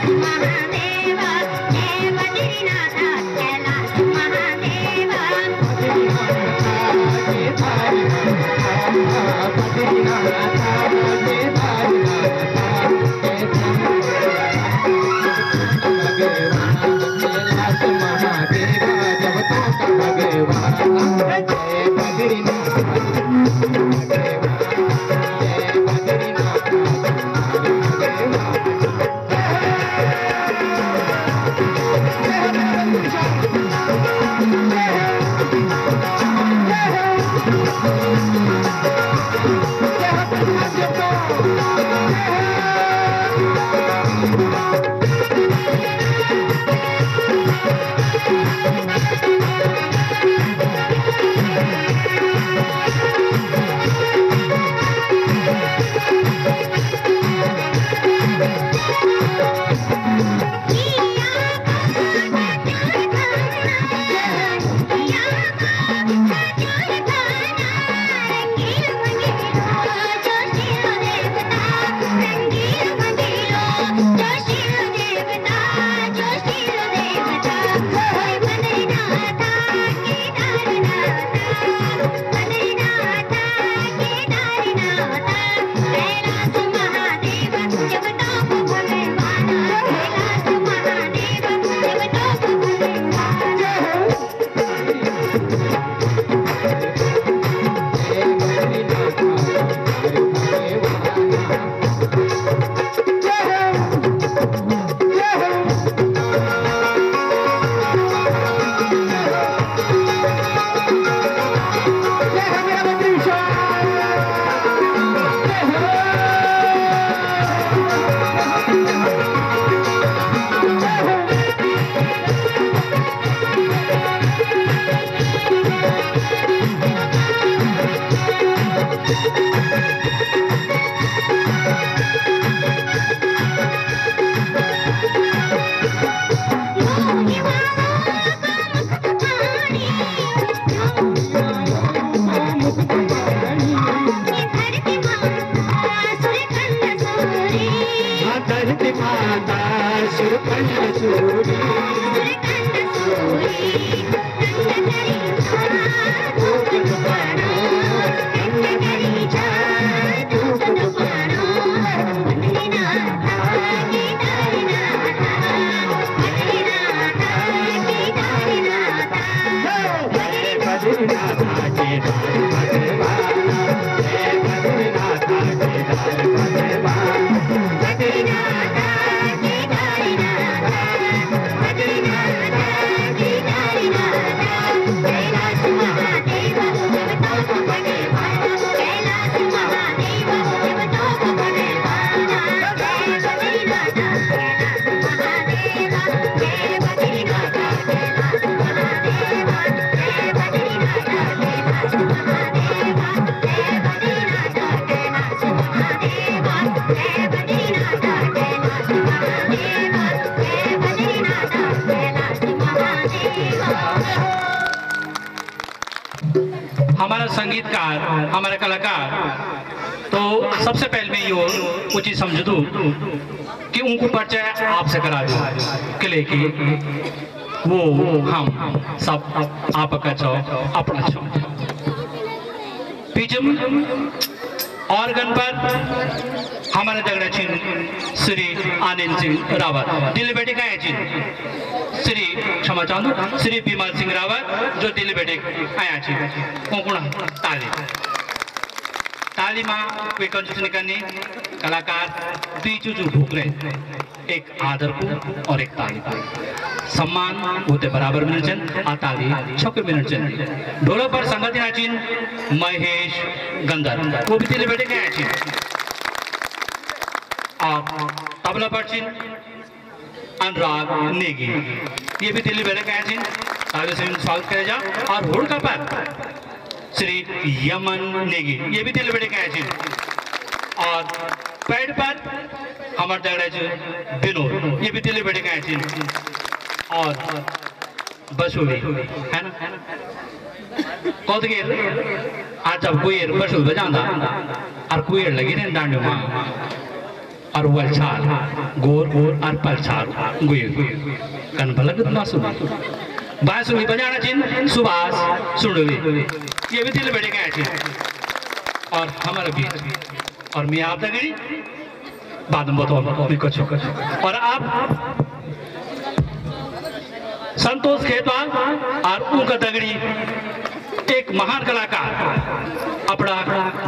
महादेवा जय बद्रीनाथ। हमारा संगीतकार, हमारा कलाकार, तो सबसे पहले मैं यो उचित समझूं कि उनको परिचय आपसे करा दूं किले की वो हम सब आपका छो अपना छो। पीछे ऑर्गन पर हमारे दगड़ा चिन्ह श्री आनंद सिंह रावत, दिल्ली बेटे का है चिन्ह श्री क्षमा चाहूँ श्री विमल सिंह रावत जो दिल्ली बेटे आया चिन्ह कोंकण ताली ताली माँ कोई कंजूस करनी कलाकार दुई चूजू भूख रहे एक आदर को और एक ताली को सम्मान होते बराबर मिनट चंद आ ताली छक्के मिनट चंद ढोलों पर संगति नाचिन महेश गंधर वो भी दिल्ली बेटे के आचिन और तबला पर चिन अनुराग नेगी ये भी दिल्ली बेटे के आचिन ताली से स्वागत करे जा और हुड़का पर श्री यमन नेगी ये भी दिल्ली बेटे के आचिन और पैड पर हमारे दगड़ा जो विनोद ये भी दिल्ली बेटे के आचिन और बसुली है ना कौन गेर आज जब कोई बसुल बजांदा और कोई लगी नहीं डांडो माँ और वलछाल गोर गोर और पलछाल गुई कन भलक बासुली बासुली बजाना चिन सुभाष सुंडली ये भी दिल बैठे गए चिन और हमारे बीच और मैं आप तक बाद में बताओ कुछ और आप संतोष खेतवाल और उनका दगड़ी एक महान कलाकार अपना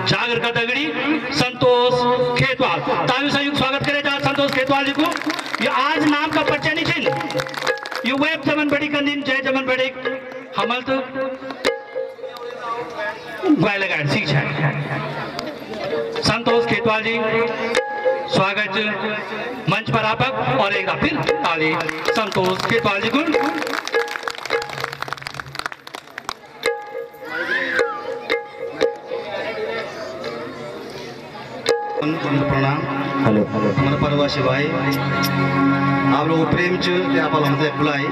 जागर का दगड़ी संतोष खेतवाल ताली संयुक्त स्वागत करे जा संतोष खेतवाल जी को। ये आज नाम का परिचय नहीं छिन यू वेब जमन बड़ी कंदीन जय जमन बड़ी हमल तो गाय लगा शिक्षा संतोष खेतवाल जी स्वागत मंच पर आपक और एक बार फिर ताली संतोष खेतवाल जी को। प्रणाम हमारे परवासी भाई आप लोग प्रेम आप हमसे बुलाई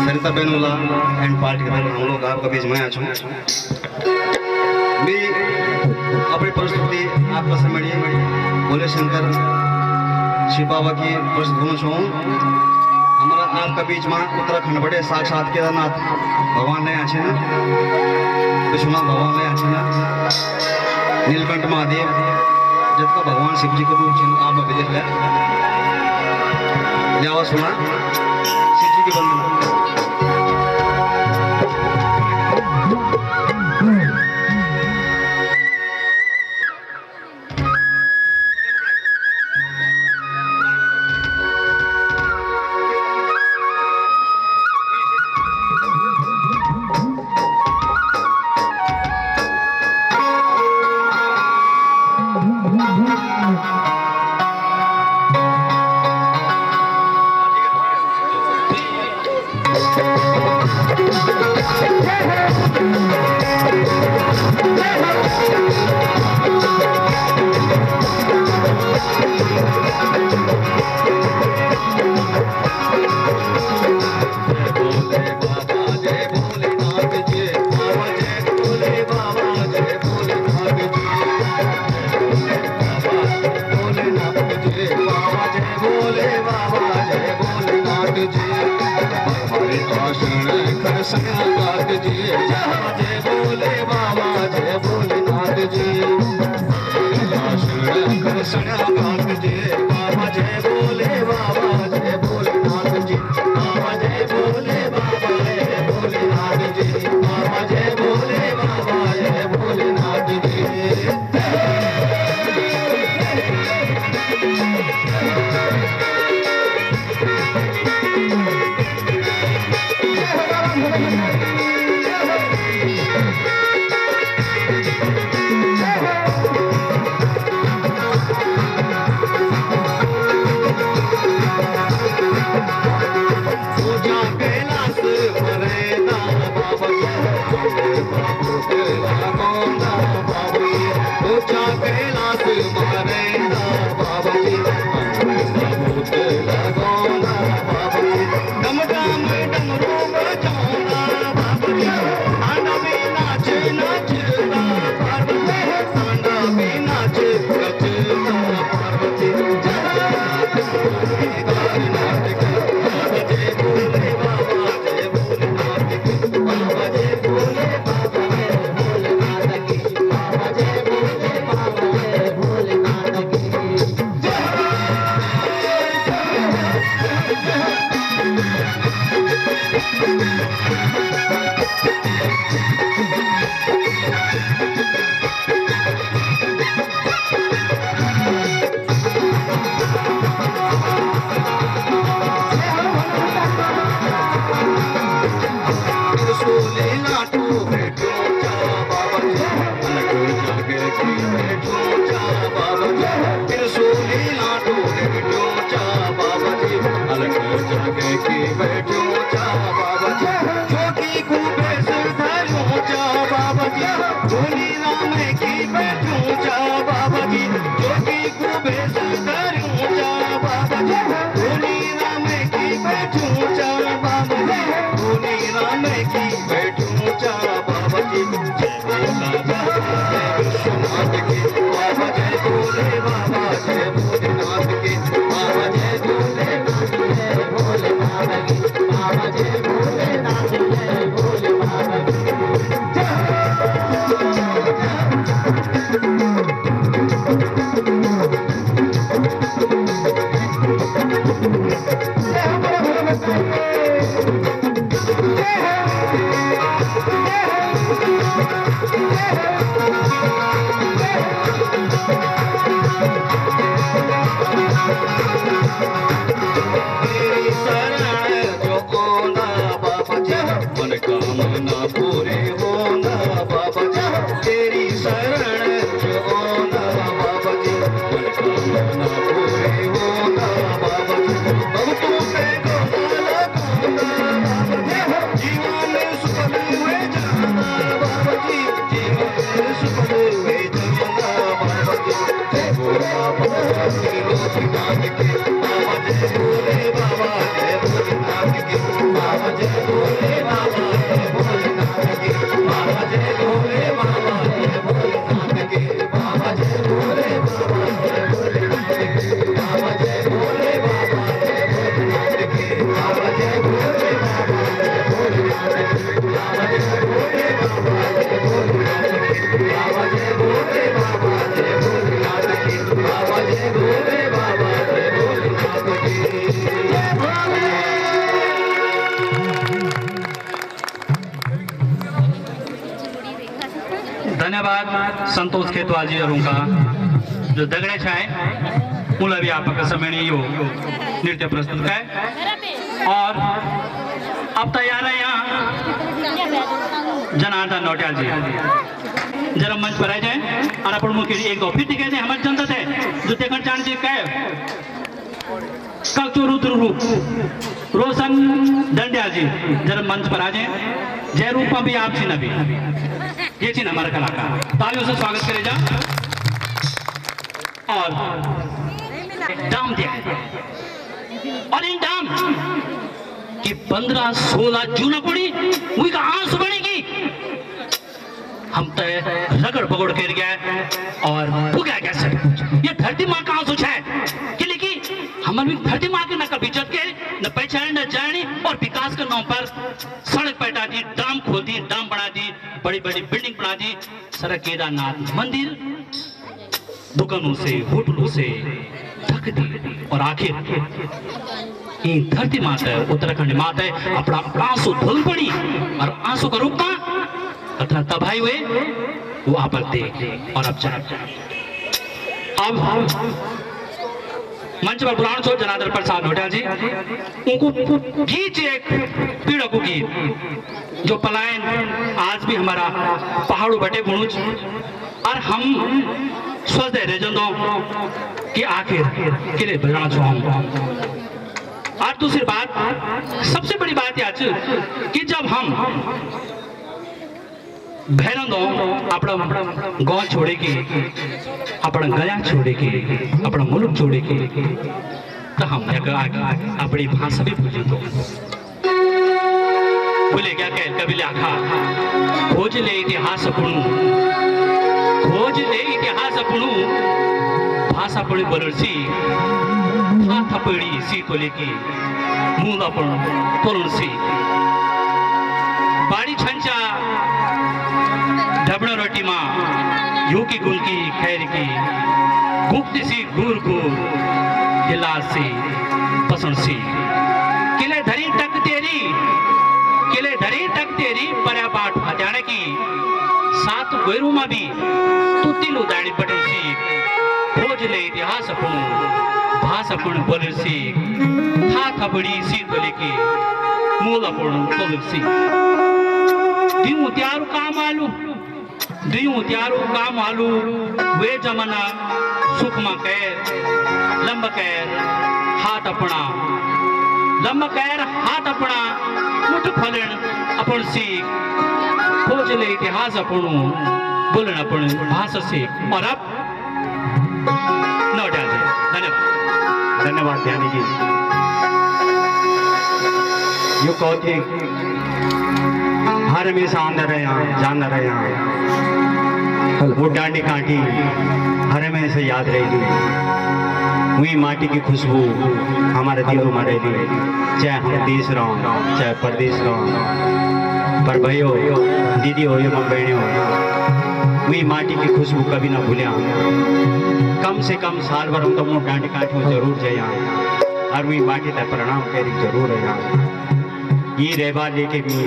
सरिता बेनोला एंड पार्टी हम लोग आपका बीच में आछूँ मैं अपनी प्रस्तुति आपका समझ भोले शंकर शिव बाबा की प्रस्तुत हूँ हमारा आपका बीच में उत्तराखंड बड़े साक्षात केदारनाथ भगवान ने आछे विश्वनाथ भगवान ने आछे नीलकंठ महादेव जिसका भगवान शिव जी को रूप चिन्ह आप अभी देख ले आवाज सुना शिव जी की वंदना। भोले बाबा जय भोले जी हमारे आषाढ़ कृष्ण नाथ जी जय बोले बाबा जय भोलेनाथ जी आषाढ़ कृष्ण नाथ जी बाबा जय बोले बाबा जय भोलेनाथ जी बाबा जय बोले बाबा जय भोलेनाथ जी बाबा जय बोले बाबा जय भोलेनाथ जी पूजा कैलाश मरेदा बाबा पूजा कैलाश मरेदा बाबा जी लगोना बाबा जी डम डम डमरू बजाना बाबा जी आंडा भी नाच नाचता पार्वती आंडा भी नाच नचता पार्वती सोले लाटू बैठो जा बाबा जी अलग जागे की बैठो जा बाबा जी फिर सोले लाटू बैठो जा बाबा जी अलग जागे की बैठो जा बाबा जी छोटी को बेस धरो जा बाबा जी भोली राम की बैठो जा बाबा जी छोटी को बेस धरो जा बाबा जी भोली राम की बैठो जा बाबा जी भोली राम की बैठो जा बाबा जी जय विश्वनाथ की बाबा जय भोले बाबा जय भोलेनाथ की बाबा जय भोलेनाथ जय भोलेनाथ की बाबा जय भोलेनाथ जय भोलेनाथ की तेरी शरण जो होना बाबा जी मन कामना पूरी होना बाबा जी तेरी शरण जो होना बाबा जी मन कामना पूरी होना बाबा जी भक्तों पे गोला गाना बाबा जी जीवन सुफल हुए जाना बाबा जी जीवन सुफल हुए जाना बाबा जी जय भोला बाबा श्री लोकनाथ के बाबा जय भोले बाबा जय भोलेनाथ के बाबा जय भोले बाबा जय भोलेनाथ के बाबा जय भोले बाबा जय भोलेनाथ के बाबा जय भोले बाबा जय भोलेनाथ के बाबा जय भोले बाबा जय भोलेनाथ के बाबा जय भोले बाबा जय भोलेनाथ के बाबा जय भोले बाबा जय भोलेनाथ के बाबा जय भोले बाबा जय भोलेनाथ के बाबा जय भोले बाबा जय भोलेनाथ के जय भोले धन्यवाद संतोष खेतवाल जी और उनका जो दगड़े छाए मूल व्यापक समय यो नृत्य प्रस्तुत है और अब तैयार है यहाँ जनार्दन नौटियाल जी जरा मंच पर आ जाए और अपन मुख्य एक दो फिर दिखे हमारे जनता थे जो देखना चाहते थे कह कल्चर रुद्र रूप रोशन दंडिया जी जरा मंच पर आ जाए जय रूपा भी आप छी नबी ये थी हमारा कलाकार तालियों से स्वागत करे जा और दाम दिया और इन दाम कि 15-16 जून पड़ी वही का आंसू बनेगी हम तो रगड़ पगड़ कर गया और भूगा कैसे ये धरती माँ का आंसू है कि लेकिन हमन भी धरती माँ के न कभी जग के न पहचान न जाने और विकास के नाम पर सड़क बैठा दी, डाम खोल दी, डाम बना दी, बड़ी बड़ी बिल्डिंग बना दी। सारा केदारनाथ मंदिर दुकानों से होटलों से ढक दी और आखिर ये धरती माता है, उत्तराखंड माता है, अपना आंसू धुल पड़ी और आंसू का रूप कथा तबाही हुए वो आप दे और अब अब मंच पर पुराण छो जनार्दन प्रसाद होटल जी उनको गीत एक पीड़ा को गीत जो पलायन आज भी हमारा पहाड़ों बटे गुणुज और हम सोचते रह जंदो कि आखिर के लिए बजाना छो हम। और दूसरी बात सबसे बड़ी बात आज कि जब हम भैरव दो अपना गांव छोड़े के अपना गया छोड़े के अपना मुल्क छोड़े के तो हम अपनी भाषा भी भूल दो बोले क्या कह कभी आखा खोज ले इतिहास पुणु खोज ले इतिहास पुणु भाषा पुणी बोलसी हाथ पड़ी सी तो लेके मूल अपन बोलसी बाड़ी छंचा ढबड़ा रोटी माँ यू की गुल की खैर की गुप्त सी गुर गुर किला सी पसंद सी किले धरी तक तेरी पर्या बाट हजाने की सात गोयरू में भी तू तीनों दाड़ी पटल सी खोज ले इतिहास अपन भाषा अपन बोल सी था थबड़ी सी तो लेके मूल अपन बोल सी दियो त्यारू काम आलू दियो त्यारू काम आलू वे जमाना सुख में कैर लंब कैर हाथ अपना लंब कैर हाथ अपना मुठ फलन अपन सीख खोज ले इतिहास अपन बोलन अपन भाषा सीख और अब नोटा धन्यवाद धन्यवाद ध्यानी जी। यू कहते हर हमेशा आंदर रहे जान रहे वो डांडी कांटी हर हमेशा याद रहेगी वही माटी की खुशबू हमारे दिलों में रहेगी चाहे हम देश रहो चाहे परदेश रहो पर भाइयों दीदी हो या बहनी हो वही माटी की खुशबू कभी ना भूलिया कम से कम साल भर हम तो मुँह डांडी कांटी हो जरूर जाए और वही माटी तक प्रणाम करी जरूर है ये रहबा लेके भी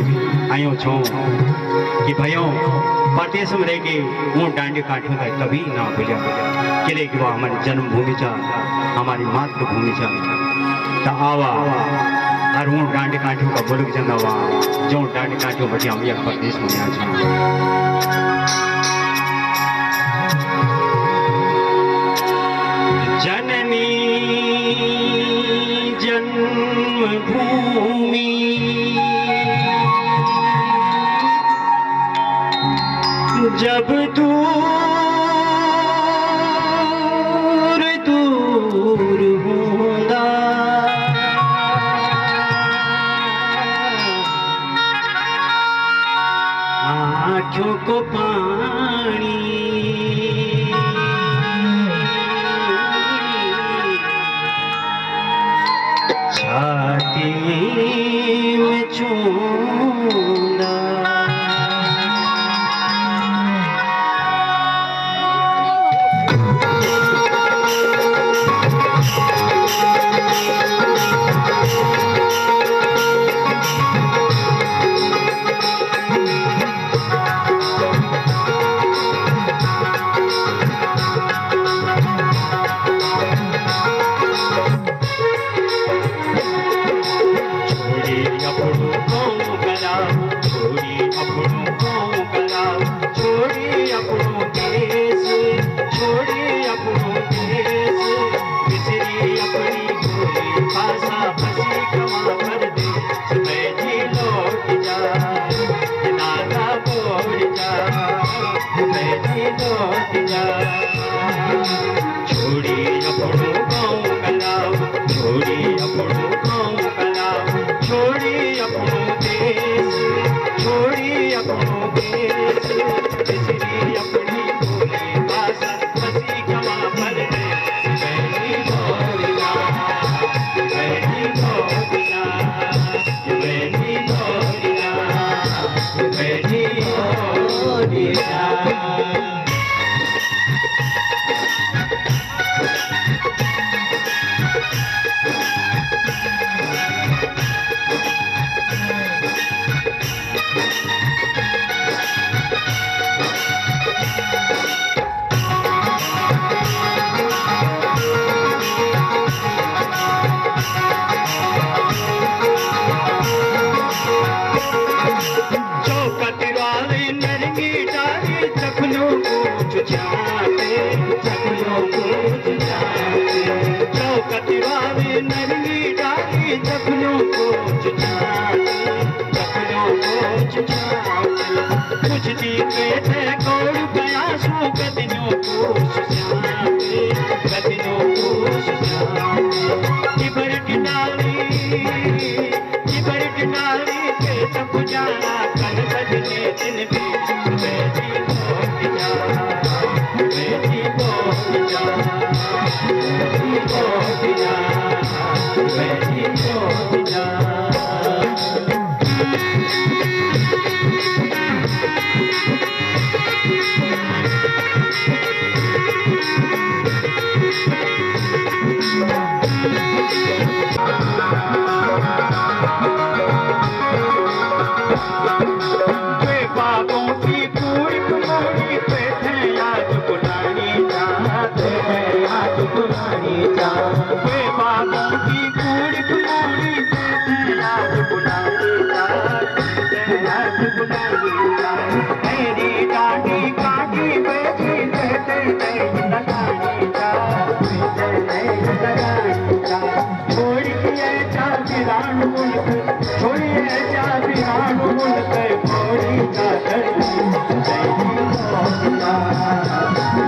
आयो छो कि भाइयों परदेश में रह के वो डांडी काठियों का कभी ना भूलिया किले कि वो हमारी जन्मभूमि चा हमारी मातृभूमि चा तो आवा और वो डांडी काठियों का बुलक जंदा हुआ जो डांडी काठियों बटी हम यह परदेश में आ जननी जन्मभूमि जब दूर दूर होंदा आँखों को पानी छाती में चूंदा के थे गोड़ गया सो गदनों को सुस्याते गदनों को सुस्याते चिबर डाली के तब जाना कल बजने दिन भी बेटी पहुंच जा बेटी पहुंच जा बेटी पहुंच जा बेटी पहुंच जा बागों की पूरी कुमारी पे थे आज बुलानी जाते हैं आज बुलानी जाते बागों की पूरी कुमारी पे थे आज बुलानी जाते हैं आज बुलानी जाते मेरी डाटी काटी बेटी देते नहीं लगानी जाते नहीं लगानी जाते छोड़ के जा विरान मुल्क छोड़िए जा विरान मुल्क छोड़ी जा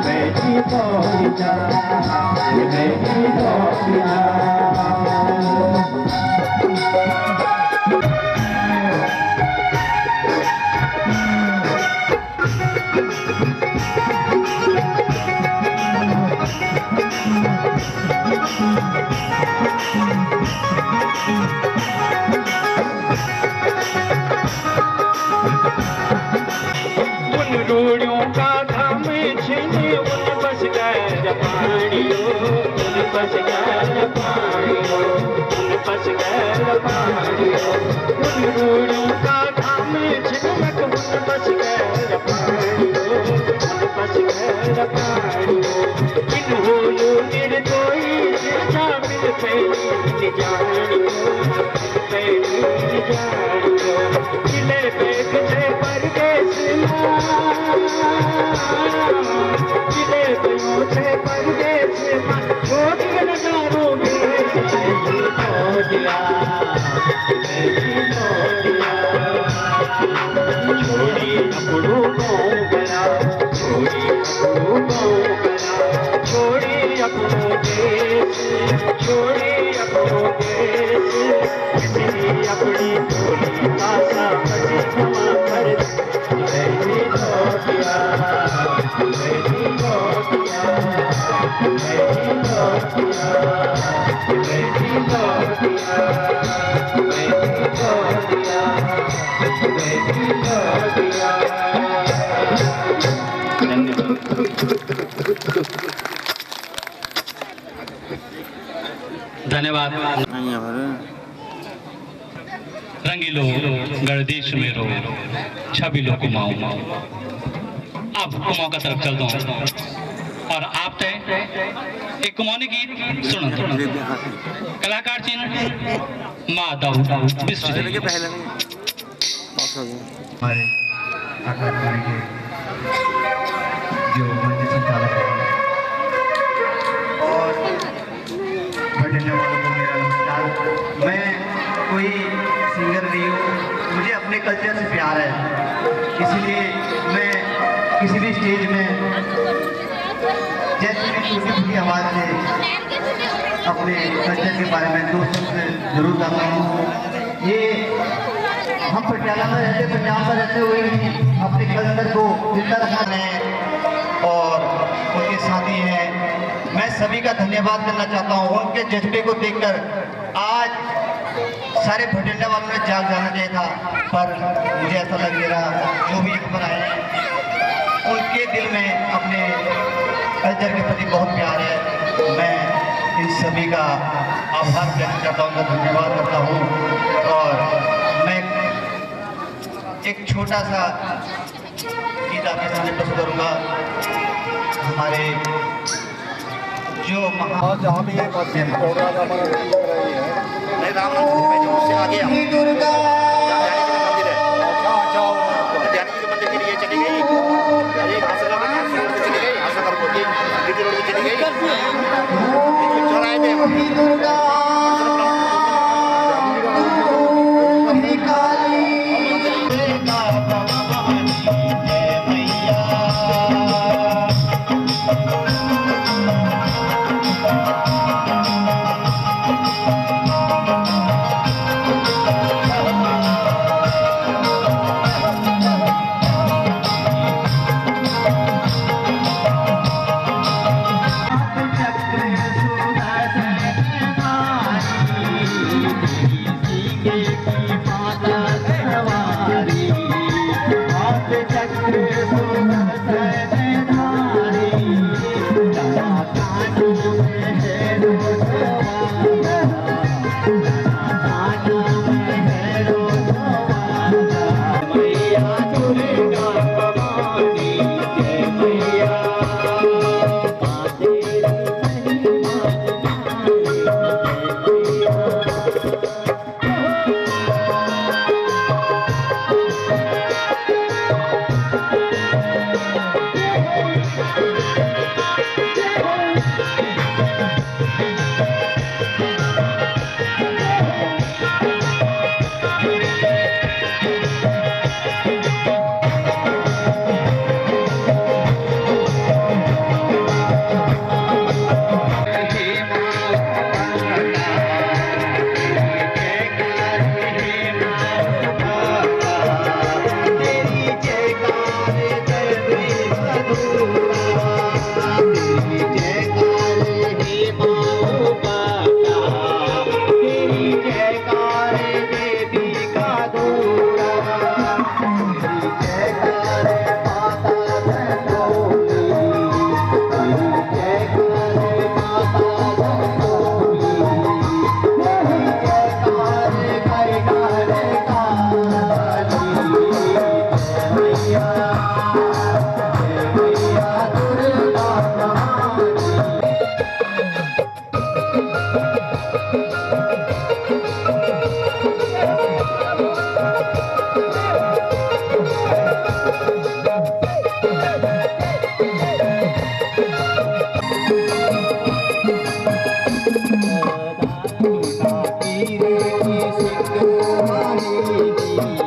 बेटी पहुंच जा बेटी पहुंच जा उन रूड़ियों का धाम छीने उन बस गए पानियो उन बस गए पानियो उन बस गए पानियो उन रूड़ियों का धाम छिनक उन बस गए पानियो उन बस गए पानियो इन होलो निर्दोई शामिल फैली जानियो फैली जानियो किले बेग से परदेश किले बेगों से परदेश छोटी नजारों में बेटी छोड़िया छोड़ी अपनों को गया छोड़ी अपनों को गया छोड़ी अपनों देश छोड़ी अपनों देश किसी अपनी बोली भाषा बची क्षमा कर बेटी लौटिया बेटी लौटिया बेटी लौटिया बेटी लौटिया बेटी लौटिया बेटी लौटिया धन्यवाद। रंगीलो गर्दिश में रो छबिलो कुमाऊं अब कुमाऊं का तरफ चलता हूँ और आप तय एक कुमाऊनी गीत सुनो कलाकार चिन्ह माधव विष्णु हमारे आकाशवाणी के जो मंच संचालक है और बैठने वालों को मेरा नमस्कार। मैं कोई सिंगर नहीं हूँ, मुझे अपने कल्चर से प्यार है, इसलिए मैं किसी भी स्टेज में जैसे भी टूटी फूटी आवाज़ से अपने कल्चर के बारे में दो शब्द जरूर करता हूँ। ये हम पटियाला में रहते, पंजाब में रहते हुए भी अपने कल्चर को जिंदा रखा है और उनके साथी हैं। मैं सभी का धन्यवाद करना चाहता हूँ। उनके जज्बे को देखकर आज सारे भटिंडा वालों ने जाग जाना चाहिए था, पर मुझे ऐसा लग रहा जो भी एक पर आए हैं उनके दिल में अपने कल्चर के प्रति बहुत प्यार है। मैं इन सभी का आभार व्यक्त करता हूँ, धन्यवाद करता हूँ। और मैं एक छोटा सा गीत आपके सामने प्रस्तुत करूँगा। हमारे जो जहाँ भी ये प्रोग्राम हमारा नहीं रामनाथ उससे आगे हम दुर्गा ध्यान के मंदिर के लिए चली गई, एक हासला में चली गई, हासला रोड में चली गई, चौराहे पे दुर्गा काली जाने की